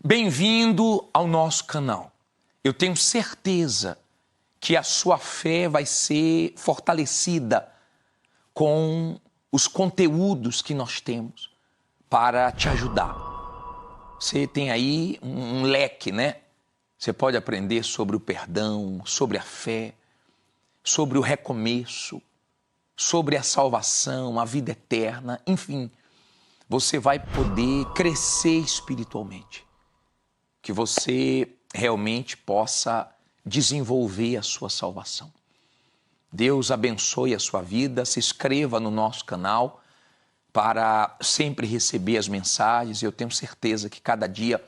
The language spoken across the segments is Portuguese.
Bem-vindo ao nosso canal. Eu tenho certeza que a sua fé vai ser fortalecida com os conteúdos que nós temos para te ajudar. Você tem aí um leque, né? Você pode aprender sobre o perdão, sobre a fé, sobre o recomeço, sobre a salvação, a vida eterna, enfim. Você vai poder crescer espiritualmente. Que você realmente possa desenvolver a sua salvação. Deus abençoe a sua vida, se inscreva no nosso canal para sempre receber as mensagens. Eu tenho certeza que cada dia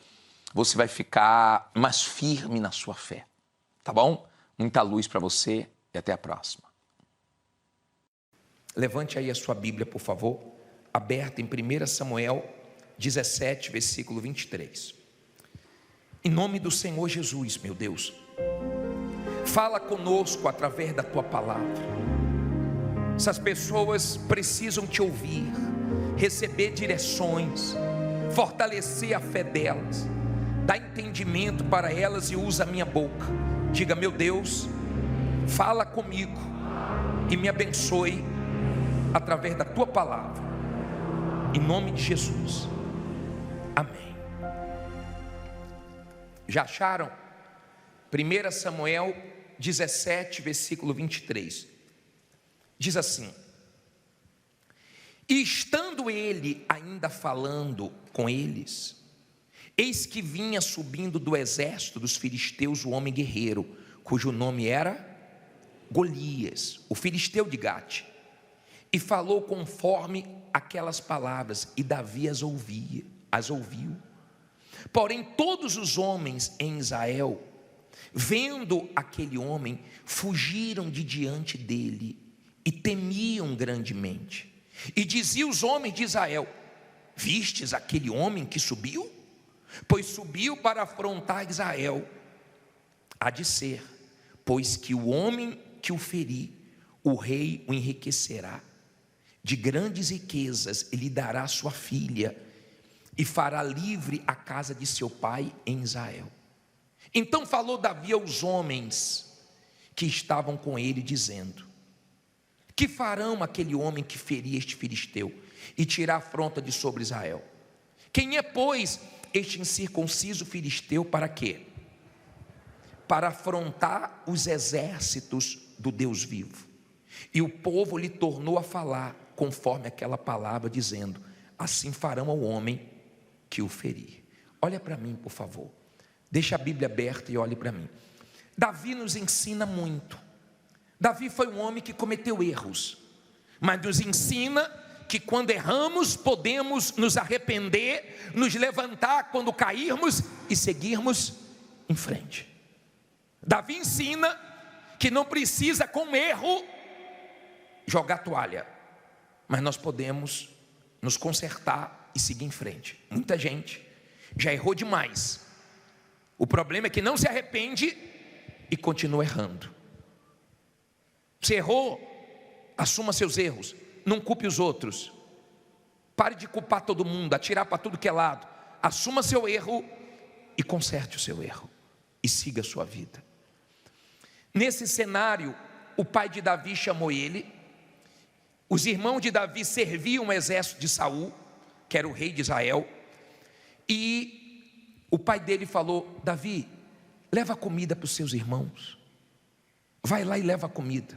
você vai ficar mais firme na sua fé, tá bom? Muita luz para você e até a próxima. Levante aí a sua Bíblia, por favor, aberta em 1 Samuel 17, versículo 23. Em nome do Senhor Jesus, meu Deus, fala conosco através da Tua palavra. Essas pessoas precisam Te ouvir, receber direções, fortalecer a fé delas, dá entendimento para elas e usa a minha boca. Diga, meu Deus, fala comigo e me abençoe através da Tua palavra, em nome de Jesus, amém. Já acharam? 1 Samuel 17, versículo 23, diz assim: e estando ele ainda falando com eles, eis que vinha subindo do exército dos filisteus o homem guerreiro, cujo nome era Golias, o filisteu de Gate, e falou conforme aquelas palavras, e Davi as ouviu. Porém todos os homens em Israel, vendo aquele homem, fugiram de diante dele e temiam grandemente. E diziam os homens de Israel: vistes aquele homem que subiu? Pois subiu para afrontar Israel. Há de ser, pois que o homem que o ferir, o rei o enriquecerá de grandes riquezas, e lhe dará sua filha, e fará livre a casa de seu pai em Israel. Então falou Davi aos homens que estavam com ele, dizendo: que farão aquele homem que ferir este filisteu e tirar a afronta de sobre Israel? Quem é, pois, este incircunciso filisteu para quê? Para afrontar os exércitos do Deus vivo. E o povo lhe tornou a falar conforme aquela palavra, dizendo: assim farão ao homem que o ferir. Olha para mim, por favor. Deixa a Bíblia aberta e olhe para mim. Davi nos ensina muito. Davi foi um homem que cometeu erros, mas nos ensina que quando erramos podemos nos arrepender, nos levantar quando cairmos e seguirmos em frente. Davi ensina que não precisa com erro jogar toalha, mas nós podemos nos consertar e seguir em frente. Muita gente já errou demais. O problema é que não se arrepende e continua errando. Você errou, assuma seus erros, não culpe os outros. Pare de culpar todo mundo, atirar para tudo que é lado. Assuma seu erro e conserte o seu erro e siga a sua vida. Nesse cenário, o pai de Davi chamou ele. Os irmãos de Davi serviam o exército de Saul, que era o rei de Israel, e o pai dele falou: Davi, leva comida para os seus irmãos, vai lá e leva comida.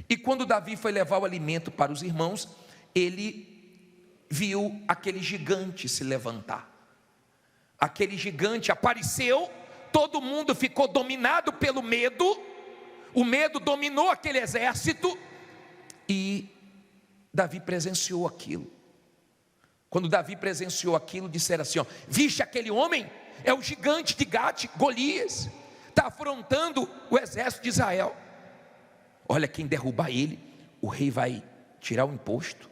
E quando Davi foi levar o alimento para os irmãos, ele viu aquele gigante se levantar. Aquele gigante apareceu, todo mundo ficou dominado pelo medo, o medo dominou aquele exército, e Davi presenciou aquilo. Quando Davi presenciou aquilo, disseram assim: ó, viste aquele homem? É o gigante de Gate, Golias, está afrontando o exército de Israel. Olha, quem derrubar ele, o rei vai tirar o imposto,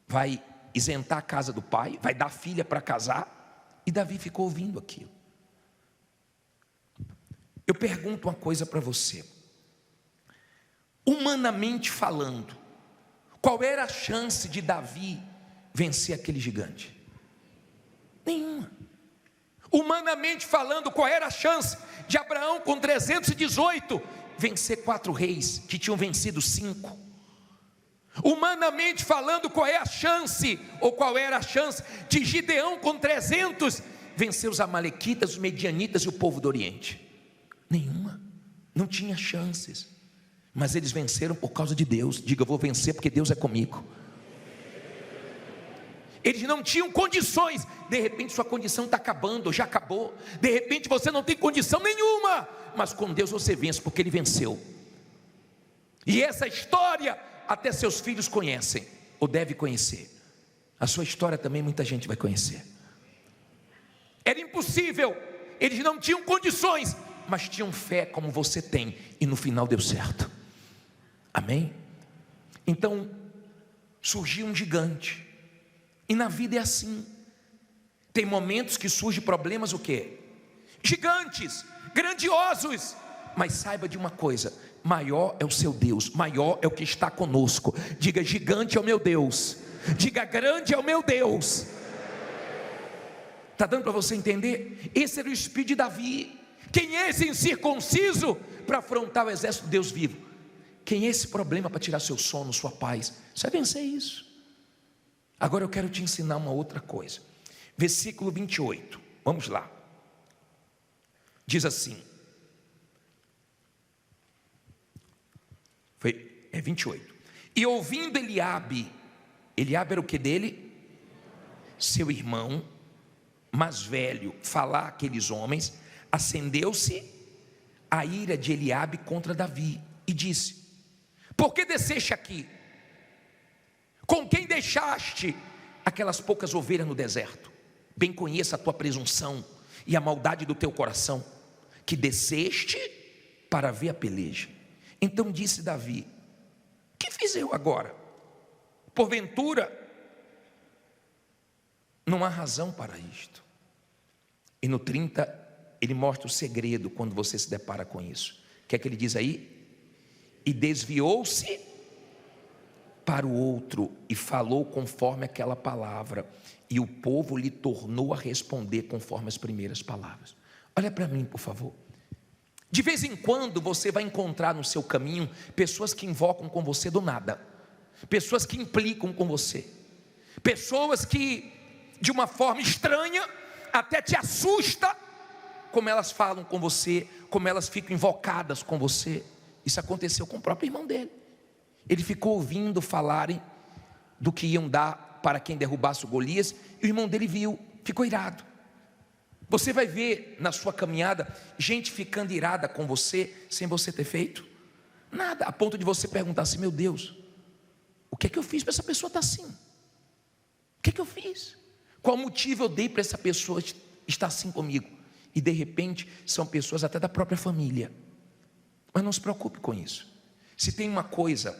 vai isentar a casa do pai, vai dar filha para casar. E Davi ficou ouvindo aquilo. Eu pergunto uma coisa para você. Humanamente falando, qual era a chance de Davi vencer aquele gigante? Nenhuma. Humanamente falando, qual era a chance de Abraão com 318 vencer 4 reis que tinham vencido 5? Humanamente falando, qual é a chance, ou qual era a chance de Gideão com 300 vencer os amalequitas, os medianitas e o povo do Oriente? Nenhuma, não tinha chances. Mas eles venceram por causa de Deus. Diga, eu vou vencer porque Deus é comigo. Eles não tinham condições. De repente sua condição está acabando, já acabou. De repente você não tem condição nenhuma, mas com Deus você vence, porque Ele venceu. E essa história até seus filhos conhecem, ou deve conhecer. A sua história também muita gente vai conhecer. Era impossível, eles não tinham condições, mas tinham fé como você tem, e no final deu certo. Amém? Então surgiu um gigante. E na vida é assim. Tem momentos que surgem problemas, o quê? Gigantes, grandiosos. Mas saiba de uma coisa: maior é o seu Deus, maior é o que está conosco. Diga, gigante é o meu Deus. Diga, grande é o meu Deus. Está dando para você entender? Esse era o espírito de Davi. Quem é esse incircunciso para afrontar o exército de Deus vivo? Quem é esse problema para tirar seu sono, sua paz? Você vai vencer isso. Agora eu quero te ensinar uma outra coisa. Versículo 28, vamos lá. Diz assim, 28. E ouvindo Eliabe era o que dele? Seu irmão mais velho, falar aqueles homens, acendeu-se a ira de Eliabe contra Davi, e disse: por que desceste aqui? Com quem deixaste aquelas poucas ovelhas no deserto? Bem conheça a tua presunção e a maldade do teu coração, que desceste para ver a peleja. Então disse Davi: que fiz eu agora? Porventura não há razão para isto. E no 30 ele mostra o segredo quando você se depara com isso. O que é que ele diz aí? E desviou-se para o outro e falou conforme aquela palavra, e o povo lhe tornou a responder conforme as primeiras palavras. Olha para mim, por favor. De vez em quando você vai encontrar no seu caminho pessoas que invocam com você do nada, pessoas que implicam com você, pessoas que de uma forma estranha até te assusta como elas falam com você, como elas ficam invocadas com você. Isso aconteceu com o próprio irmão dele. Ele ficou ouvindo falarem do que iam dar para quem derrubasse o Golias, e o irmão dele viu, ficou irado. Você vai ver na sua caminhada gente ficando irada com você sem você ter feito nada, a ponto de você perguntar assim: meu Deus, o que é que eu fiz para essa pessoa estar assim? O que é que eu fiz? Qual motivo eu dei para essa pessoa estar assim comigo? E de repente são pessoas até da própria família. Mas não se preocupe com isso. Se tem uma coisa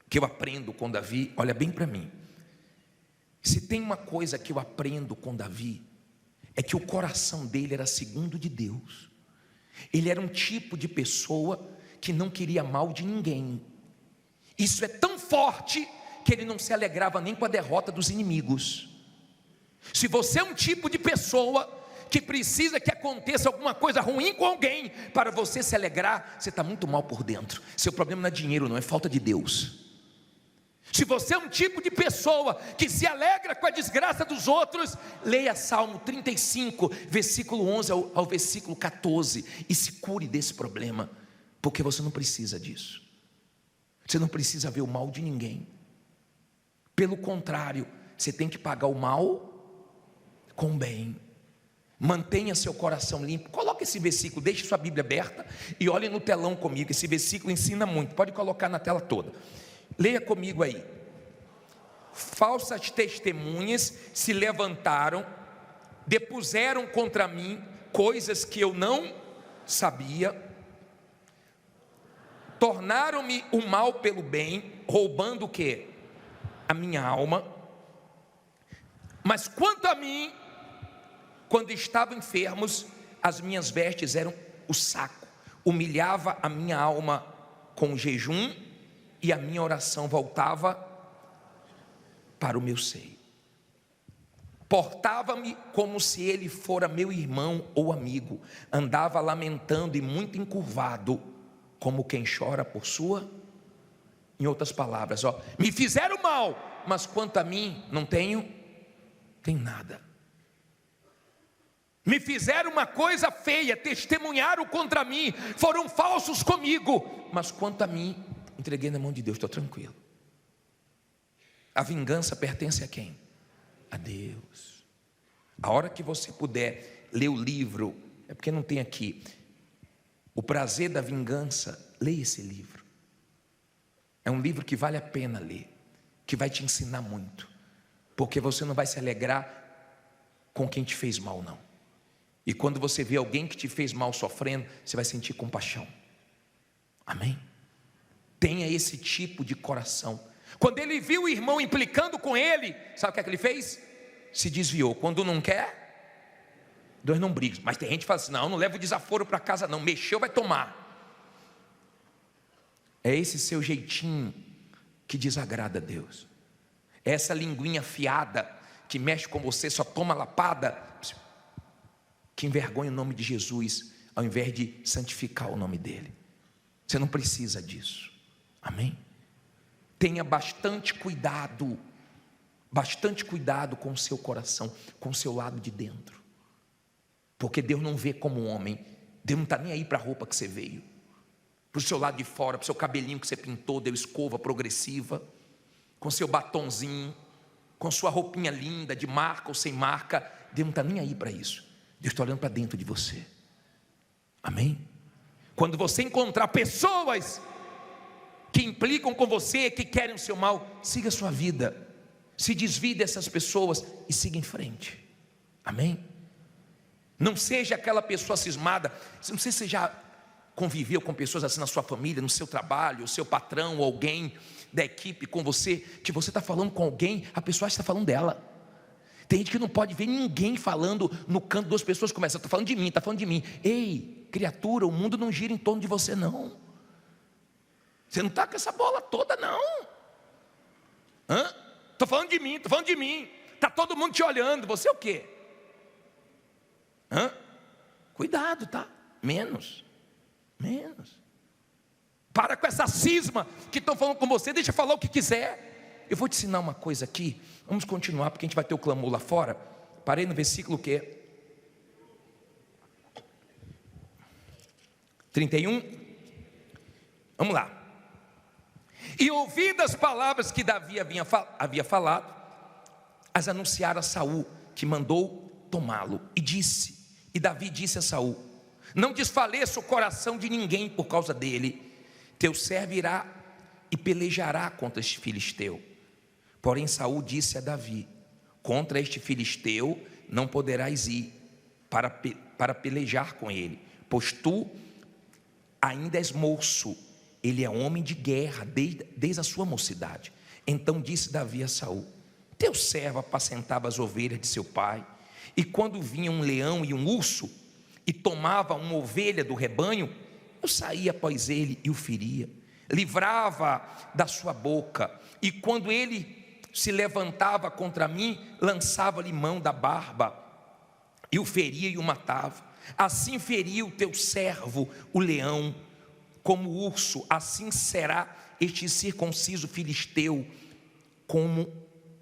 que eu aprendo com Davi, olha bem para mim. Se tem uma coisa que eu aprendo com Davi, é que o coração dele era segundo de Deus. Ele era um tipo de pessoa que não queria mal de ninguém. Isso é tão forte que ele não se alegrava nem com a derrota dos inimigos. Se você é um tipo de pessoa que precisa que aconteça alguma coisa ruim com alguém para você se alegrar, você está muito mal por dentro. Seu problema não é dinheiro, não, é falta de Deus. Se você é um tipo de pessoa que se alegra com a desgraça dos outros, leia Salmo 35, versículo 11 ao versículo 14, e se cure desse problema, porque você não precisa disso. Você não precisa ver o mal de ninguém. Pelo contrário, você tem que pagar o mal com o bem. Mantenha seu coração limpo. Coloque esse versículo, deixe sua Bíblia aberta e olhe no telão comigo. Esse versículo ensina muito, pode colocar na tela toda. Leia comigo aí. Falsas testemunhas se levantaram, depuseram contra mim coisas que eu não sabia, tornaram-me o mal pelo bem, roubando o quê? A minha alma. Mas quanto a mim, quando estavam enfermos, as minhas vestes eram o saco, humilhava a minha alma com o jejum, e a minha oração voltava para o meu seio. Portava-me como se ele fora meu irmão ou amigo. Andava lamentando e muito encurvado, como quem chora por sua. Em outras palavras, me fizeram mal, mas quanto a mim, não tenho nada. Me fizeram uma coisa feia, testemunharam contra mim, foram falsos comigo, mas quanto a mim, entreguei na mão de Deus, estou tranquilo. A vingança pertence a quem? A Deus. A hora que você puder ler o livro, é porque não tem aqui, O Prazer da Vingança, leia esse livro. É um livro que vale a pena ler, que vai te ensinar muito, porque você não vai se alegrar com quem te fez mal, não. E quando você vê alguém que te fez mal sofrendo, você vai sentir compaixão. Amém? Tenha esse tipo de coração. Quando ele viu o irmão implicando com ele, sabe o que é que ele fez? Se desviou. Quando não quer, Deus não briga. Mas tem gente que fala assim, não leva o desaforo para casa não, mexeu vai tomar. É esse seu jeitinho que desagrada a Deus. É essa linguinha afiada que mexe com você, só toma lapada, que envergonha o nome de Jesus, ao invés de santificar o nome dele. Você não precisa disso. Amém? Tenha bastante cuidado com o seu coração, com o seu lado de dentro, porque Deus não vê como um homem. Deus não está nem aí para a roupa que você veio, para o seu lado de fora, para o seu cabelinho que você pintou, deu escova progressiva, com seu batonzinho, com sua roupinha linda, de marca ou sem marca. Deus não está nem aí para isso. Deus está olhando para dentro de você. Amém? Quando você encontrar pessoas que implicam com você, que querem o seu mal, siga a sua vida, se desvie dessas pessoas e siga em frente. Amém? Não seja aquela pessoa cismada. Não sei se você já conviveu com pessoas assim na sua família, no seu trabalho, o seu patrão, ou alguém da equipe com você, que você está falando com alguém, a pessoa está falando dela. Tem gente que não pode ver ninguém falando no canto, duas pessoas começam, está falando de mim, está falando de mim. Ei, criatura, o mundo não gira em torno de você não. Você não está com essa bola toda não. Estou falando de mim, está todo mundo te olhando, você é o quê? Cuidado, tá? Menos. Para com essa cisma que estão falando com você, deixa falar o que quiser. Eu vou te ensinar uma coisa aqui. Vamos continuar, porque a gente vai ter o clamor lá fora. Parei no versículo que? 31. Vamos lá. E ouvidas as palavras que Davi havia falado, as anunciaram a Saul, que mandou tomá-lo. E Davi disse a Saul: não desfaleça o coração de ninguém por causa dele. Teu servo irá e pelejará contra este filisteu. Porém Saul disse a Davi: contra este filisteu não poderás ir para pelejar com ele, pois tu ainda és moço. Ele é homem de guerra desde a sua mocidade. Então disse Davi a Saul: teu servo apacentava as ovelhas de seu pai, e quando vinha um leão e um urso e tomava uma ovelha do rebanho, eu saía após ele e o feria, livrava da sua boca, e quando ele se levantava contra mim, lançava-lhe mão da barba, e o feria e o matava. Assim feria o teu servo o leão, como o urso, assim será este circunciso filisteu, como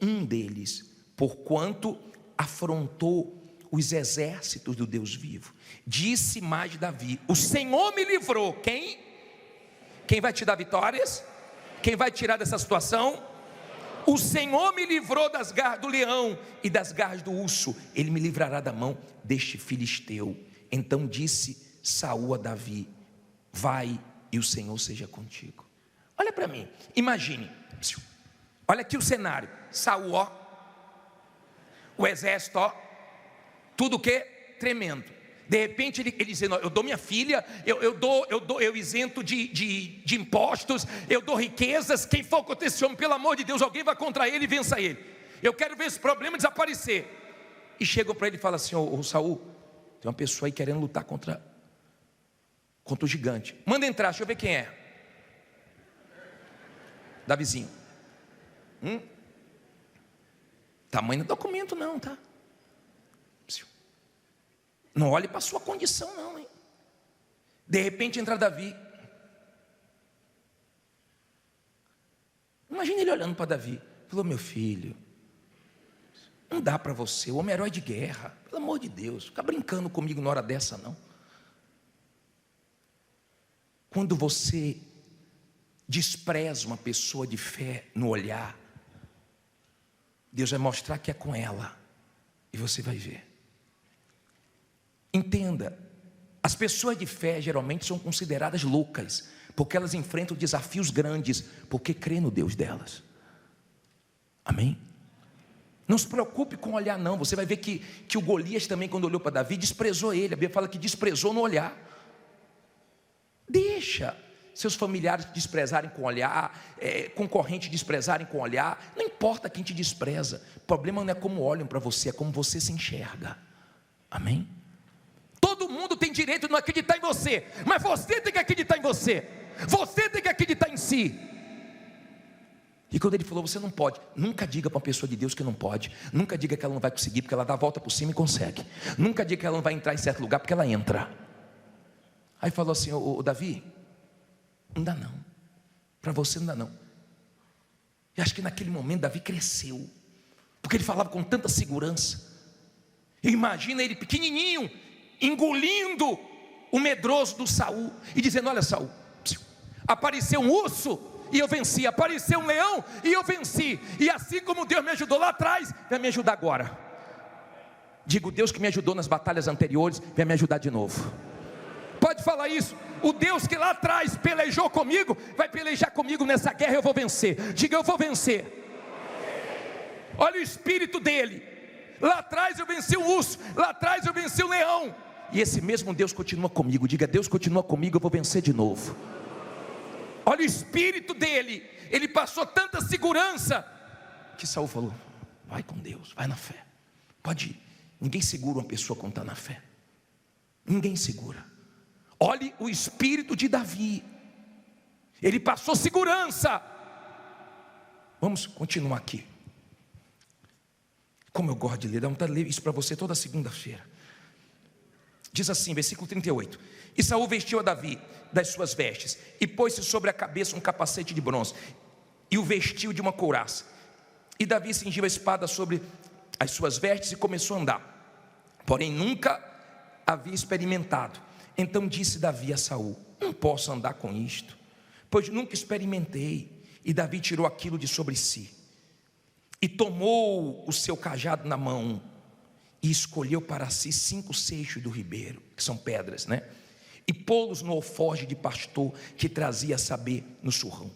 um deles, porquanto afrontou os exércitos do Deus vivo. Disse mais Davi: o Senhor me livrou. Quem? Quem vai te dar vitórias? Quem vai tirar dessa situação? O Senhor me livrou das garras do leão e das garras do urso. Ele me livrará da mão deste filisteu. Então disse Saul a Davi: vai e o Senhor seja contigo. Olha para mim, imagine. Olha aqui o cenário. Saul, o exército, tudo o que? Tremendo. De repente ele dizendo: eu dou minha filha, eu isento de impostos, eu dou riquezas. Quem for contra esse homem, pelo amor de Deus, alguém vai contra ele e vença ele. Eu quero ver esse problema desaparecer. E chegam para ele e falam assim: ô Saul, tem uma pessoa aí querendo lutar contra o gigante. Manda entrar, deixa eu ver quem é. Davizinho. Tamanho do documento não, tá? Não olhe para a sua condição não, hein? De repente entra Davi. Imagina ele olhando para Davi. Falou: meu filho, não dá para você, o homem é herói de guerra. Pelo amor de Deus, fica brincando comigo na hora dessa não. Quando você despreza uma pessoa de fé no olhar, Deus vai mostrar que é com ela, e você vai ver. Entenda, as pessoas de fé geralmente são consideradas loucas, porque elas enfrentam desafios grandes, porque crê no Deus delas. Amém? Não se preocupe com olhar não. Você vai ver que o Golias também, quando olhou para Davi, desprezou ele. A Bíblia fala que desprezou no olhar. Deixa seus familiares te desprezarem com olhar, concorrentes desprezarem com olhar. Não importa quem te despreza. O problema não é como olham para você, é como você se enxerga. Amém? Todo mundo tem direito de não acreditar em você, mas você tem que acreditar em você. Você tem que acreditar em si. E quando ele falou: você não pode, nunca diga para uma pessoa de Deus que não pode. Nunca diga que ela não vai conseguir, porque ela dá a volta por cima e consegue. Nunca diga que ela não vai entrar em certo lugar, porque ela entra. Aí falou assim: ô Davi, não dá não, para você não dá não. E acho que naquele momento Davi cresceu, porque ele falava com tanta segurança. Imagina ele pequenininho, engolindo o medroso do Saul, e dizendo: olha Saul, apareceu um urso e eu venci, apareceu um leão e eu venci, e assim como Deus me ajudou lá atrás, vai me ajudar agora. Digo: Deus que me ajudou nas batalhas anteriores, vai me ajudar de novo. Pode falar isso. O Deus que lá atrás pelejou comigo, vai pelejar comigo nessa guerra, eu vou vencer. Diga: eu vou vencer. Olha o espírito dele. Lá atrás eu venci o urso, lá atrás eu venci o leão, e esse mesmo Deus continua comigo. Diga: Deus continua comigo, eu vou vencer de novo. Olha o espírito dele. Ele passou tanta segurança que Saul falou: vai com Deus, vai na fé, pode ir. Ninguém segura uma pessoa quando está na fé. Ninguém segura. Olhe o espírito de Davi. Ele passou segurança. Vamos continuar aqui. Como eu gosto de ler, dá vontade de ler isso para você toda segunda-feira. Diz assim, versículo 38: e Saul vestiu a Davi das suas vestes, e pôs-se sobre a cabeça um capacete de bronze, e o vestiu de uma couraça. E Davi cingiu a espada sobre as suas vestes e começou a andar, porém nunca havia experimentado. Então disse Davi a Saul: não posso andar com isto, pois nunca experimentei. E Davi tirou aquilo de sobre si, e tomou o seu cajado na mão, e escolheu para si 5 seixos do ribeiro, que são pedras, né? E pô-los no alforje de pastor que trazia a saber no surrão.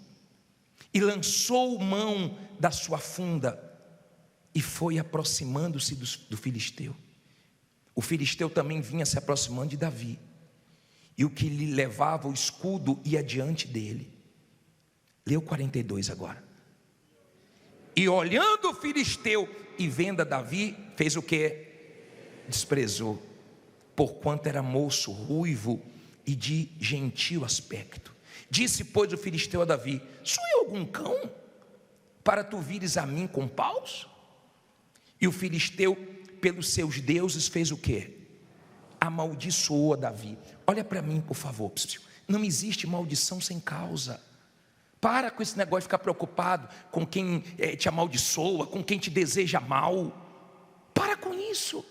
E lançou mão da sua funda, e foi aproximando-se do filisteu. O filisteu também vinha se aproximando de Davi, e o que lhe levava o escudo ia diante dele. Leu 42 agora. E olhando o filisteu e vendo a Davi, fez o que? Desprezou, porquanto era moço, ruivo e de gentil aspecto. Disse, pois, o filisteu a Davi: sou eu algum cão, para tu vires a mim com paus? E o filisteu, pelos seus deuses, fez o que? Amaldiçoou a Davi. Olha para mim, por favor. Não existe maldição sem causa. Para com esse negócio de ficar preocupado com quem te amaldiçoa, com quem te deseja mal. Para com isso.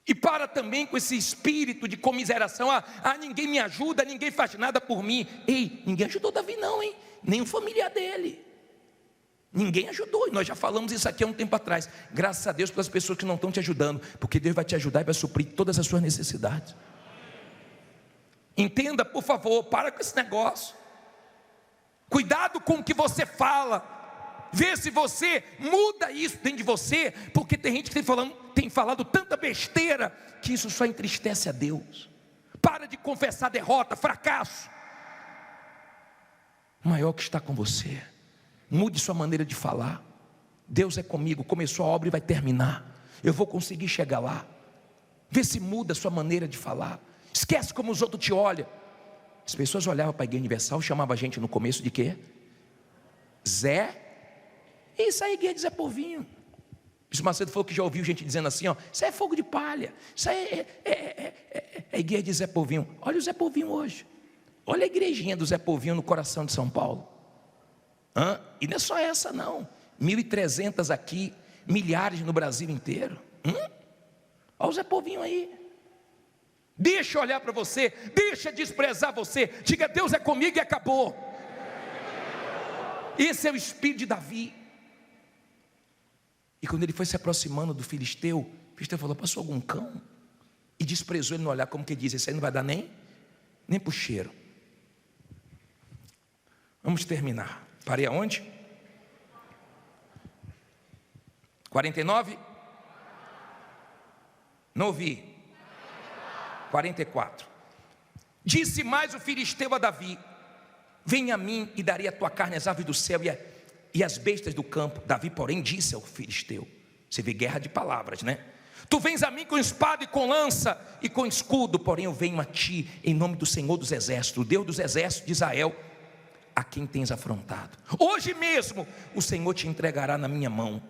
E para também com esse espírito de comiseração. Ninguém me ajuda, ninguém faz nada por mim. Ei, ninguém ajudou Davi não, hein? Nem o familiar dele. Ninguém ajudou, e nós já falamos isso aqui há um tempo atrás. Graças a Deus pelas pessoas que não estão te ajudando, porque Deus vai te ajudar e vai suprir todas as suas necessidades. Entenda, por favor, para com esse negócio. Cuidado com o que você fala. Vê se você muda isso dentro de você, porque tem gente que tem falado tanta besteira, que isso só entristece a Deus. Para de confessar derrota, fracasso. O maior que está com você. Mude sua maneira de falar. Deus é comigo, começou a obra e vai terminar. Eu vou conseguir chegar lá. Vê se muda a sua maneira de falar. Esquece como os outros te olham. As pessoas olhavam para a Igreja Universal, chamavam a gente no começo de quê? Zé? Isso aí, Igreja de Zé Povinho. Bispo Macedo falou que já ouviu gente dizendo assim, ó, isso é fogo de palha, isso aí é igreja de Zé Povinho. Olha o Zé Povinho hoje, olha a igrejinha do Zé Povinho no coração de São Paulo. E não é só essa não, 1.300 aqui, milhares no Brasil inteiro. Olha o Zé Povinho aí. Deixa eu olhar para você, deixa desprezar você, diga: Deus é comigo e acabou. Esse é o espírito de Davi. E quando ele foi se aproximando do filisteu, o filisteu falou: passou algum cão? E desprezou ele no olhar, como que diz: esse aí não vai dar nem para o cheiro. Vamos terminar. Parei aonde? 49? Não ouvi. 44. Disse mais o filisteu a Davi: venha a mim e darei a tua carne às aves do céu e às bestas do campo. Davi, porém, disse ao filisteu, você vê guerra de palavras, né? Tu vens a mim com espada e com lança e com escudo, porém eu venho a ti em nome do Senhor dos exércitos, o Deus dos exércitos de Israel, a quem tens afrontado. Hoje mesmo o Senhor te entregará na minha mão,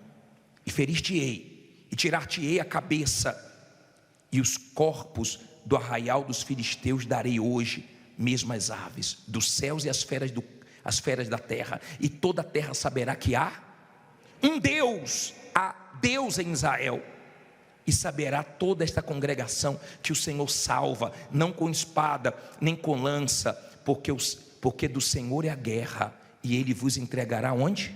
e ferir-te-ei, e tirar-te-ei a cabeça, e os corpos do arraial dos filisteus darei hoje mesmo às aves dos céus e as feras da terra, e toda a terra saberá que há um Deus, há Deus em Israel, e saberá toda esta congregação que o Senhor salva, não com espada, nem com lança, porque do Senhor é a guerra, e Ele vos entregará onde?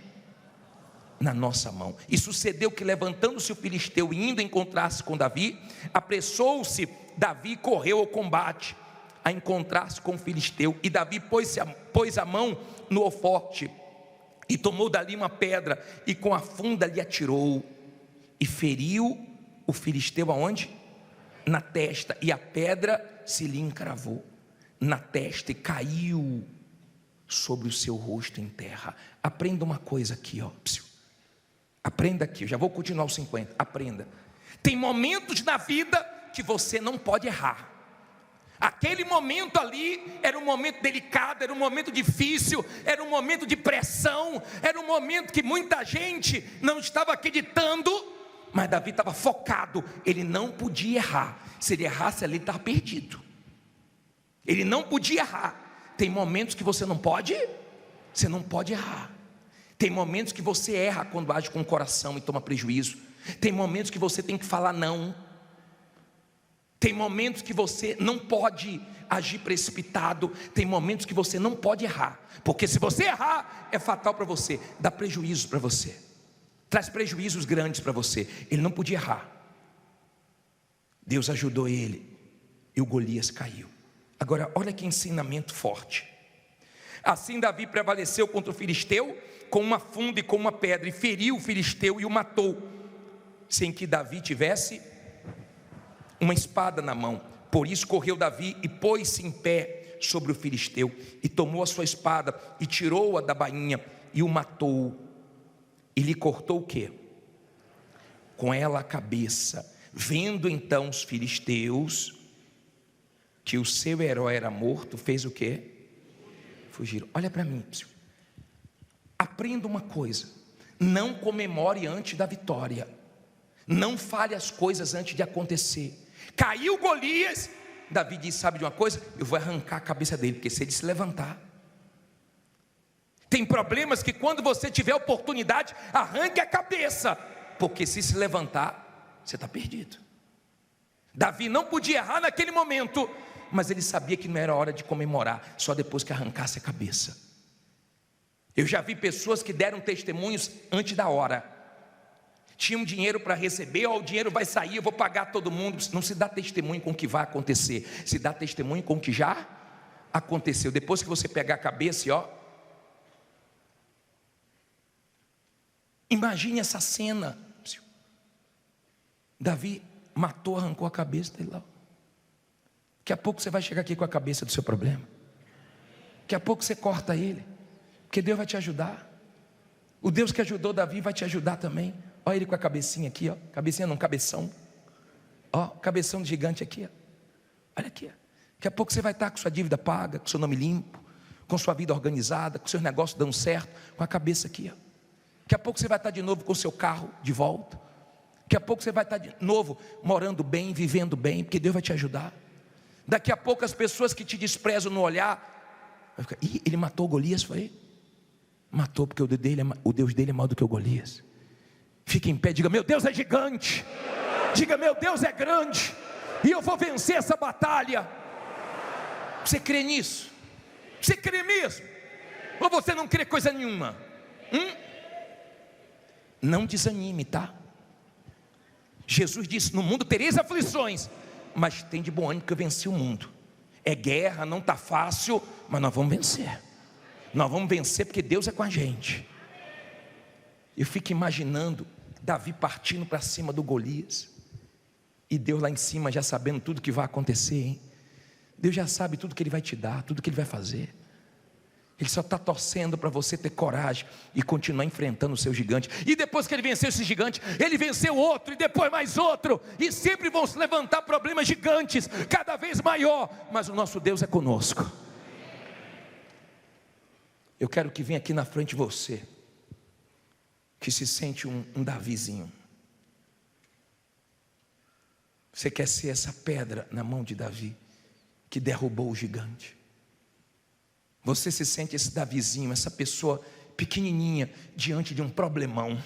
Na nossa mão. E sucedeu que, levantando-se o filisteu e indo encontrar-se com Davi, apressou-se Davi e correu ao combate, a encontrar-se com o filisteu. E Davi pôs a mão no alforje, e tomou dali uma pedra, e com a funda lhe atirou, e feriu o filisteu aonde? Na testa, e a pedra se lhe encravou na testa, e caiu sobre o seu rosto em terra. Aprenda uma coisa aqui, ó. Aprenda aqui, eu já vou continuar os 50. Aprenda. Tem momentos na vida que você não pode errar. Aquele momento ali era um momento delicado, era um momento difícil, era um momento de pressão, era um momento que muita gente não estava acreditando, mas Davi estava focado, ele não podia errar. Se ele errasse ali, ele estava perdido. Ele não podia errar. Tem momentos que você não pode errar. Tem momentos que você erra quando age com o coração e toma prejuízo. Tem momentos que você tem que falar não. Tem momentos que você não pode agir precipitado. Tem momentos que você não pode errar, porque se você errar, é fatal para você, dá prejuízo para você, traz prejuízos grandes para você. Ele não podia errar. Deus ajudou ele, e o Golias caiu. Agora olha que ensinamento forte. Assim Davi prevaleceu contra o filisteu com uma funda e com uma pedra, e feriu o filisteu e o matou, sem que Davi tivesse uma espada na mão. Por isso correu Davi e pôs-se em pé sobre o filisteu, e tomou a sua espada e tirou-a da bainha e o matou, e lhe cortou o quê? Com ela a cabeça. Vendo então os filisteus que o seu herói era morto, fez o quê? Fugiram. Olha para mim, aprenda uma coisa: não comemore antes da vitória, não fale as coisas antes de acontecer. Caiu Golias, Davi disse: sabe de uma coisa? Eu vou arrancar a cabeça dele, porque se ele se levantar. Tem problemas que quando você tiver oportunidade, arranque a cabeça, porque se levantar, você está perdido. Davi não podia errar naquele momento, mas ele sabia que não era hora de comemorar, só depois que arrancasse a cabeça. Eu já vi pessoas que deram testemunhos antes da hora. Tinham dinheiro para receber, ó, o dinheiro vai sair, eu vou pagar todo mundo. Não se dá testemunho com o que vai acontecer, se dá testemunho com o que já aconteceu. Depois que você pegar a cabeça, ó, imagine essa cena. Davi matou, arrancou a cabeça dele lá. Daqui a pouco você vai chegar aqui com a cabeça do seu problema. Daqui a pouco você corta ele, porque Deus vai te ajudar. O Deus que ajudou Davi vai te ajudar também. Olha ele com a cabecinha aqui, ó. Cabecinha não, cabeção. Ó, cabeção de gigante aqui, ó. Olha aqui, ó. Daqui a pouco você vai estar com sua dívida paga, com seu nome limpo, com sua vida organizada, com seus negócios dando certo, com a cabeça aqui, ó. Daqui a pouco você vai estar de novo com o seu carro de volta. Daqui a pouco você vai estar de novo morando bem, vivendo bem, porque Deus vai te ajudar. Daqui a pouco as pessoas que te desprezam no olhar vai ficar: ih, ele matou Golias, foi? Matou porque o Deus dele é maior do que o Golias. Fique em pé, diga: meu Deus é gigante. Diga: meu Deus é grande, e eu vou vencer essa batalha. Você crê nisso? Você crê mesmo? Ou você não crê coisa nenhuma? Não desanime, tá? Jesus disse: no mundo tereis aflições, mas tem de bom ânimo que eu venci o mundo. É guerra, não está fácil, mas nós vamos vencer. Nós vamos vencer porque Deus é com a gente. Eu fico imaginando Davi partindo para cima do Golias, e Deus lá em cima já sabendo tudo que vai acontecer, hein? Deus já sabe tudo que Ele vai te dar, tudo que Ele vai fazer. Ele só está torcendo para você ter coragem e continuar enfrentando o seu gigante. E depois que ele venceu esse gigante, ele venceu outro, e depois mais outro, e sempre vão se levantar problemas gigantes, cada vez maior, mas o nosso Deus é conosco. Eu quero que venha aqui na frente você, que se sente um Davizinho. Você quer ser essa pedra na mão de Davi, que derrubou o gigante? Você se sente esse Davizinho, essa pessoa pequenininha, diante de um problemão,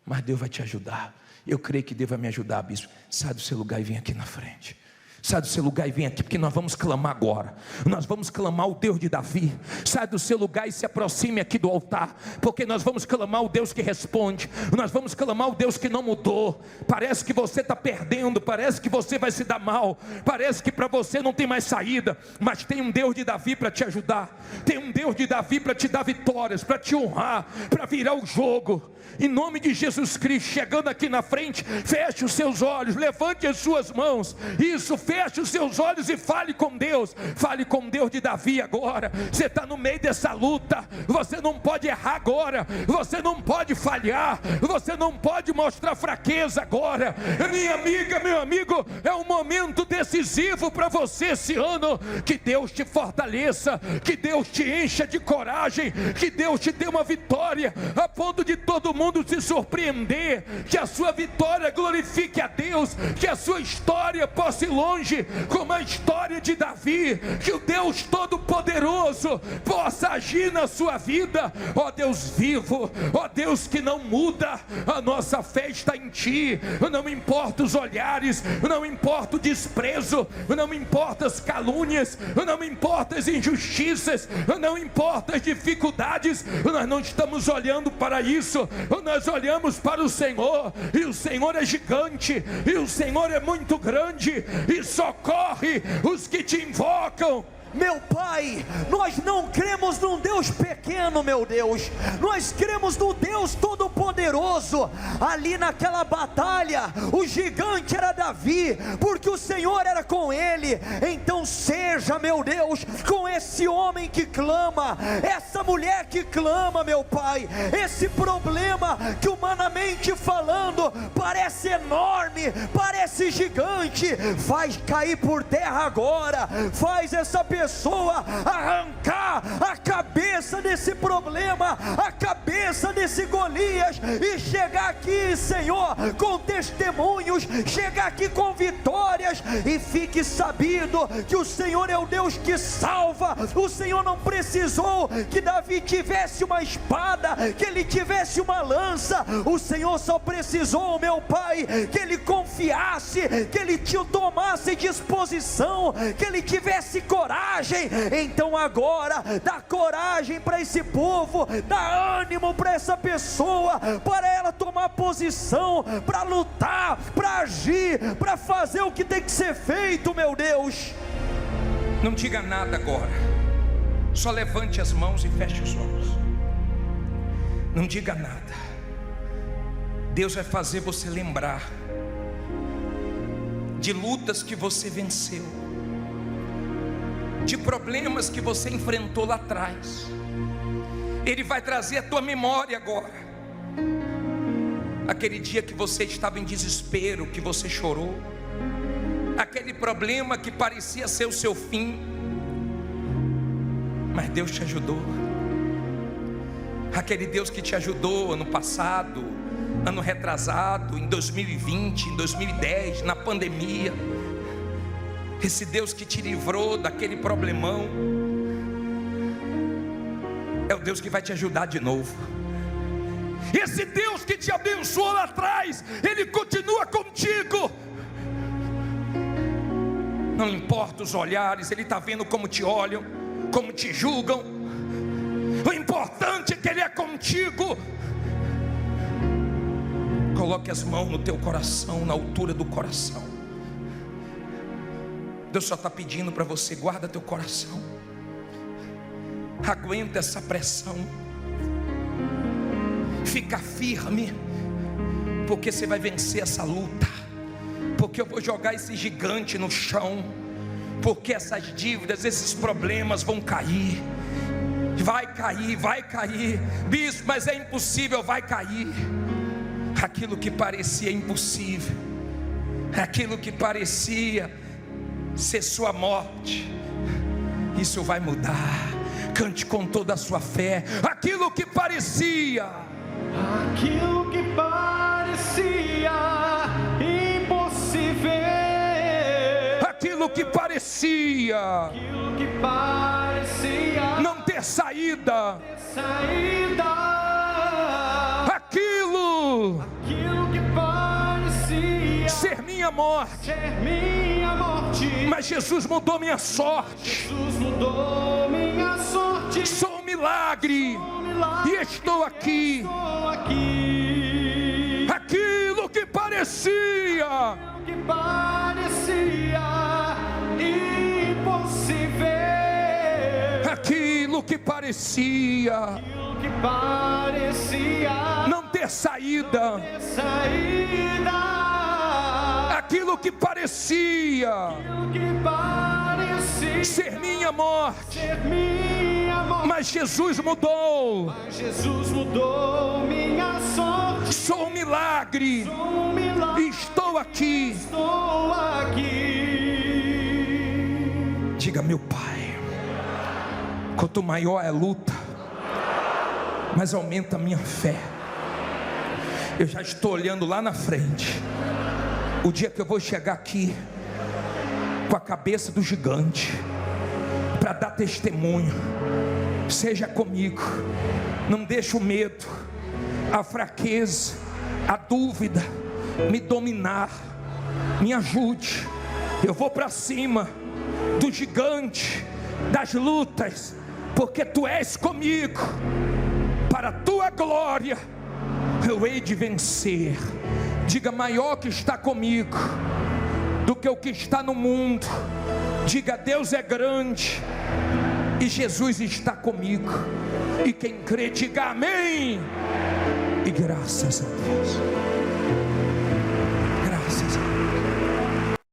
mas Deus vai te ajudar. Eu creio que Deus vai me ajudar, bispo. Sai do seu lugar e vem aqui na frente. Sai do seu lugar e vem aqui, porque nós vamos clamar agora. Nós vamos clamar o Deus de Davi. Sai do seu lugar e se aproxime aqui do altar, porque nós vamos clamar o Deus que responde. Nós vamos clamar o Deus que não mudou. Parece que você está perdendo, parece que você vai se dar mal, parece que para você não tem mais saída, mas tem um Deus de Davi para te ajudar. Tem um Deus de Davi para te dar vitórias, para te honrar, para virar o jogo. Em nome de Jesus Cristo, chegando aqui na frente, feche os seus olhos, levante as suas mãos. Isso, feche os seus olhos e fale com Deus. Fale com Deus de Davi agora. Você está no meio dessa luta, você não pode errar agora, você não pode falhar, você não pode mostrar fraqueza agora. Minha amiga, meu amigo, é um momento decisivo para você esse ano. Que Deus te fortaleça, que Deus te encha de coragem, que Deus te dê uma vitória, a ponto de todo mundo se surpreender, que a sua vitória glorifique a Deus, que a sua história possa ir longe como a história de Davi, que o Deus Todo-Poderoso possa agir na sua vida. Ó Deus vivo, ó Deus que não muda, a nossa fé está em Ti. Não importa os olhares, não importa o desprezo, não importa as calúnias, não importa as injustiças, não importa as dificuldades. Nós não estamos olhando para isso, nós olhamos para o Senhor, e o Senhor é gigante, e o Senhor é muito grande, e socorre os que te invocam. Meu Pai, nós não cremos num Deus pequeno, meu Deus, nós cremos no Deus Todo-Poderoso. Ali naquela batalha, o gigante era Davi, porque o Senhor era com ele. Então seja, meu Deus, com esse homem que clama, essa mulher que clama, meu Pai, esse problema que humanamente falando parece enorme, parece gigante, faz cair por terra agora, faz essa pessoa arrancar a cabeça desse problema, a cabeça desse Golias, e chegar aqui, Senhor, com testemunhos, chegar aqui com vitórias. E fique sabido que o Senhor é o Deus que salva. O Senhor não precisou que Davi tivesse uma espada, que ele tivesse uma lança. O Senhor só precisou, meu Pai, que ele confiasse, que ele te tomasse disposição, que ele tivesse coragem. Então agora, dá coragem para esse povo, dá ânimo para essa pessoa, para ela tomar posição, para lutar, para agir, para fazer o que tem que ser feito, meu Deus. Não diga nada agora, só levante as mãos e feche os olhos. Não diga nada. Deus vai fazer você lembrar de lutas que você venceu, de problemas que você enfrentou lá atrás. Ele vai trazer a tua memória agora, aquele dia que você estava em desespero, que você chorou, aquele problema que parecia ser o seu fim, mas Deus te ajudou. Aquele Deus que te ajudou ano passado, ano retrasado, em 2020, em 2010, na pandemia. Esse Deus que te livrou daquele problemão é o Deus que vai te ajudar de novo. Esse Deus que te abençoou lá atrás, Ele continua contigo. Não importa os olhares, Ele está vendo como te olham, como te julgam. O importante é que Ele é contigo. Coloque as mãos no teu coração, na altura do coração. Deus só está pedindo para você: guarda teu coração, aguenta essa pressão, fica firme, porque você vai vencer essa luta, porque eu vou jogar esse gigante no chão, porque essas dívidas, esses problemas vão cair. Vai cair, bispo, mas é impossível. Vai cair. Aquilo que parecia impossível, aquilo que parecia ser sua morte, isso vai mudar. Cante com toda a sua fé. Aquilo que parecia impossível, aquilo que parecia não ter saída, aquilo que parecia ser minha morte, mas Jesus mudou minha sorte. Sou um milagre e estou aqui. Aquilo que parecia impossível, aquilo que parecia não ter saída, aquilo que parecia ser minha morte, mas Jesus mudou minha sorte. Sou um milagre e estou aqui. Diga: meu Pai, quanto maior é a luta, mas aumenta a minha fé. Eu já estou olhando lá na frente, o dia que eu vou chegar aqui com a cabeça do gigante, para dar testemunho. Seja comigo, não deixe o medo, a fraqueza, a dúvida me dominar. Me ajude. Eu vou para cima do gigante, das lutas, porque Tu és comigo. Para a Tua glória eu hei de vencer. Diga: maior que está comigo do que o que está no mundo. Diga: Deus é grande e Jesus está comigo. E quem crê, diga amém. E graças a Deus.